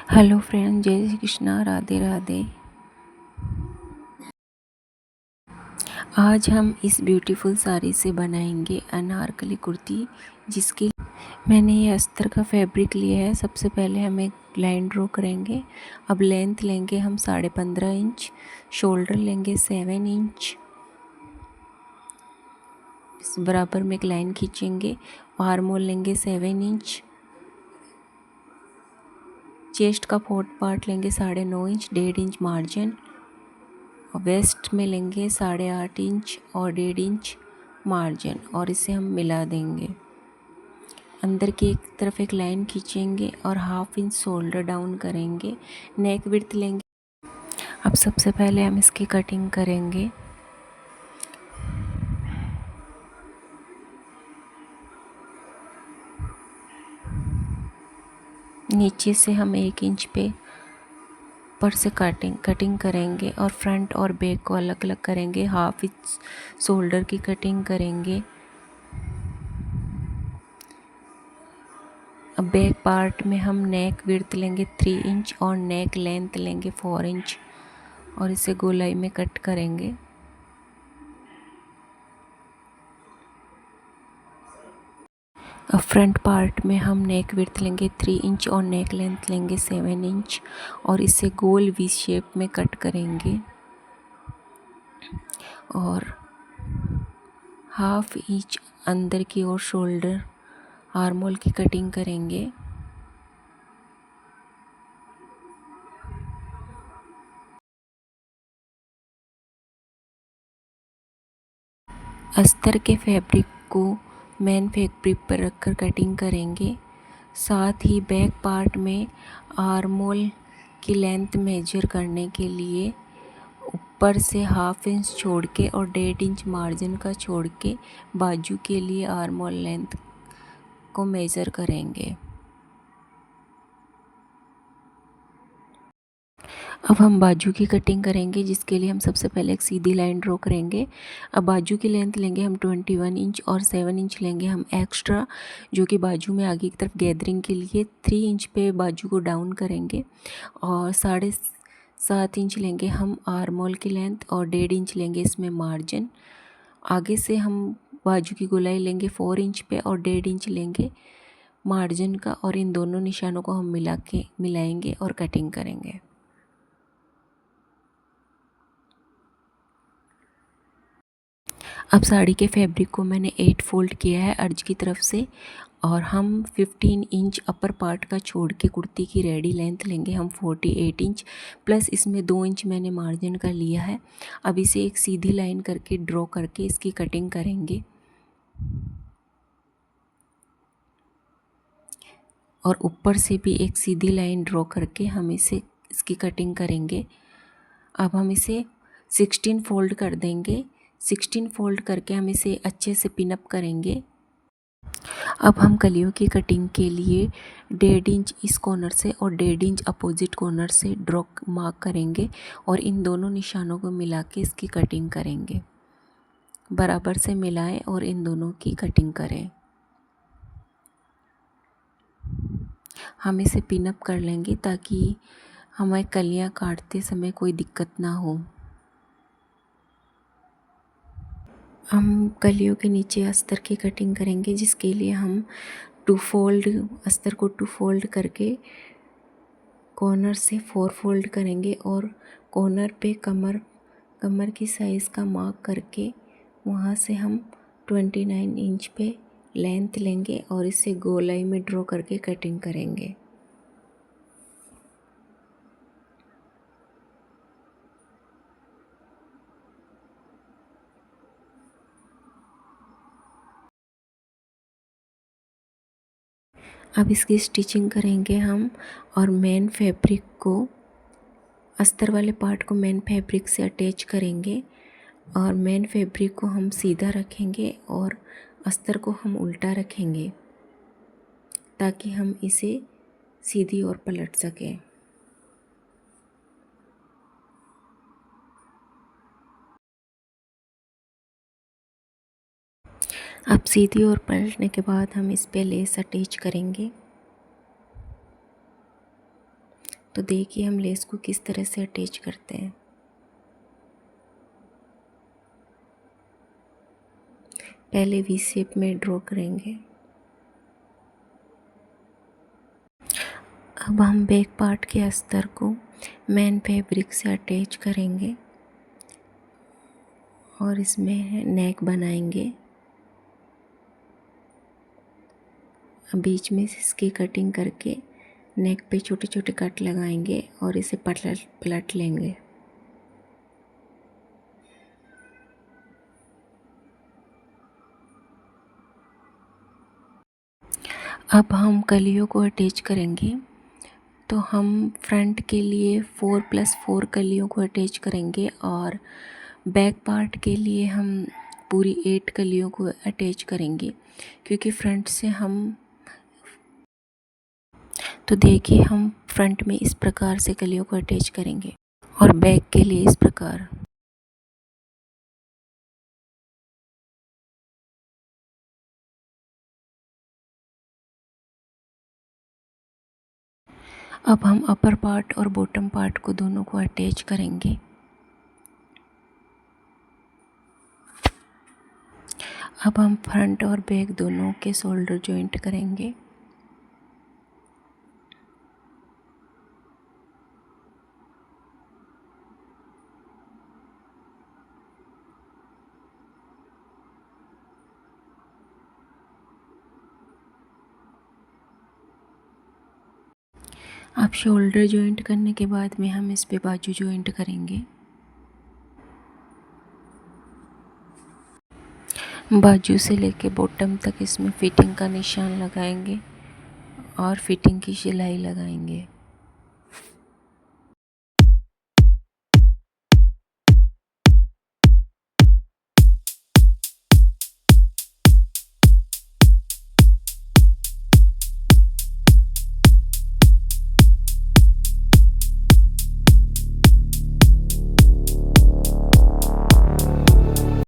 Hello friend, जय श्री कृष्णा, राधे राधे। आज हम इस ब्यूटीफुल साड़ी से बनाएंगे अनारकली कुर्ती, जिसके लिए मैंने ये अस्तर का फैब्रिक लिया है। सबसे पहले हम एक लाइन ड्रॉ करेंगे। अब लेंथ लेंगे हम 15.5 इंच, शोल्डर लेंगे 7 इंच, इस बराबर में एक लाइन खींचेंगे। आर्म होल लेंगे 7 इंच, चेस्ट का फोर्थ पार्ट लेंगे 9.5 इंच, 1.5 इंच मार्जिन। वेस्ट में लेंगे 8.5 इंच और 1.5 इंच मार्जिन, और इसे हम मिला देंगे। अंदर की एक तरफ एक लाइन खींचेंगे और 1/2 इंच शोल्डर डाउन करेंगे। नेक विड्थ लेंगे। अब सबसे पहले हम इसकी कटिंग करेंगे। नीचे से हम 1 इंच पे ऊपर से कटिंग करेंगे और फ्रंट और बैक को अलग अलग करेंगे। 1/2 इंच शोल्डर की कटिंग करेंगे। अब बैक पार्ट में हम नेक विड्थ लेंगे 3 इंच और नेक लेंथ लेंगे 4 इंच, और इसे गोलाई में कट करेंगे। अब फ्रंट पार्ट में हम नेक विड्थ लेंगे 3 इंच और नेक लेंथ लेंगे 7 इंच, और इसे गोल वी शेप में कट करेंगे और 1/2 इंच अंदर की ओर शोल्डर आर्म होल की कटिंग करेंगे। अस्तर के फैब्रिक को मेन फैब्रिक पर रखकर कटिंग करेंगे। साथ ही बैक पार्ट में आर्म होल की लेंथ मेजर करने के लिए ऊपर से 1/2 इंच छोड़ के और 1.5 इंच मार्जिन का छोड़ के बाजू के लिए आर्म होल लेंथ को मेज़र करेंगे। अब हम बाजू की कटिंग करेंगे, जिसके लिए हम सबसे पहले एक सीधी लाइन ड्रॉ करेंगे। अब बाजू की लेंथ लेंगे हम 21 इंच और 7 इंच लेंगे हम एक्स्ट्रा, जो कि बाजू में आगे की तरफ गैदरिंग के लिए 3 इंच पे बाजू को डाउन करेंगे, और 7.5 इंच लेंगे हम आर्म होल की लेंथ और 1.5 इंच लेंगे इसमें मार्जिन। आगे से हम बाजू की गोलाई लेंगे 4 इंच पे और 1.5 इंच लेंगे मार्जिन का, और इन दोनों निशानों को हम मिलाएंगे और कटिंग करेंगे। अब साड़ी के फैब्रिक को मैंने 8 फोल्ड किया है अर्ज की तरफ से, और हम 15 इंच अपर पार्ट का छोड़ के कुर्ती की रेडी लेंथ लेंगे हम 48 इंच, प्लस इसमें 2 इंच मैंने मार्जिन का लिया है। अब इसे एक सीधी लाइन करके ड्रॉ करके इसकी कटिंग करेंगे, और ऊपर से भी एक सीधी लाइन ड्रॉ करके हम इसकी कटिंग करेंगे। अब हम इसे 16 फोल्ड कर देंगे। 16 फोल्ड करके हम इसे अच्छे से पिनअप करेंगे। अब हम कलियों की कटिंग के लिए 1.5 इंच इस कॉर्नर से और 1.5 इंच अपोजिट कॉर्नर से ड्रॉ मार्क करेंगे, और इन दोनों निशानों को मिला के इसकी कटिंग करेंगे। बराबर से मिलाएं और इन दोनों की कटिंग करें। हम इसे पिनअप कर लेंगे ताकि हमें कलियां काटते समय कोई दिक्कत ना हो। हम कलियों के नीचे अस्तर की कटिंग करेंगे, जिसके लिए हम अस्तर को 2 फोल्ड करके कॉर्नर से 4 फोल्ड करेंगे, और कॉर्नर पे कमर की साइज़ का मार्क करके वहाँ से हम 29 इंच पे लेंथ लेंगे और इसे गोलाई में ड्रॉ करके कटिंग करेंगे। अब इसकी स्टिचिंग करेंगे हम, और मेन फैब्रिक को अस्तर वाले पार्ट को मेन फैब्रिक से अटैच करेंगे, और मेन फैब्रिक को हम सीधा रखेंगे और अस्तर को हम उल्टा रखेंगे ताकि हम इसे सीधी ओर पलट सकें। अब सीधी ओर पलटने के बाद हम इस पे लेस अटैच करेंगे। तो देखिए हम लेस को किस तरह से अटैच करते हैं। पहले वी शेप में ड्रॉ करेंगे। अब हम बैक पार्ट के अस्तर को मेन फैब्रिक से अटैच करेंगे और इसमें नेक बनाएंगे। बीच में से इसकी कटिंग करके नेक पे छोटे छोटे कट लगाएंगे और इसे पलट लेंगे। अब हम कलियों को अटैच करेंगे। तो हम फ्रंट के लिए 4+4 कलियों को अटैच करेंगे और बैक पार्ट के लिए हम पूरी 8 कलियों को अटैच करेंगे, क्योंकि फ्रंट से हम तो देखिए हम फ्रंट में इस प्रकार से कलियों को अटैच करेंगे और बैक के लिए इस प्रकार। अब हम अपर पार्ट और बॉटम पार्ट को दोनों को अटैच करेंगे। अब हम फ्रंट और बैक दोनों के शोल्डर जॉइंट करेंगे। अब शोल्डर जॉइंट करने के बाद में हम इस पे बाजू जॉइंट करेंगे। बाजू से लेके बॉटम तक इसमें फिटिंग का निशान लगाएंगे और फिटिंग की सिलाई लगाएंगे।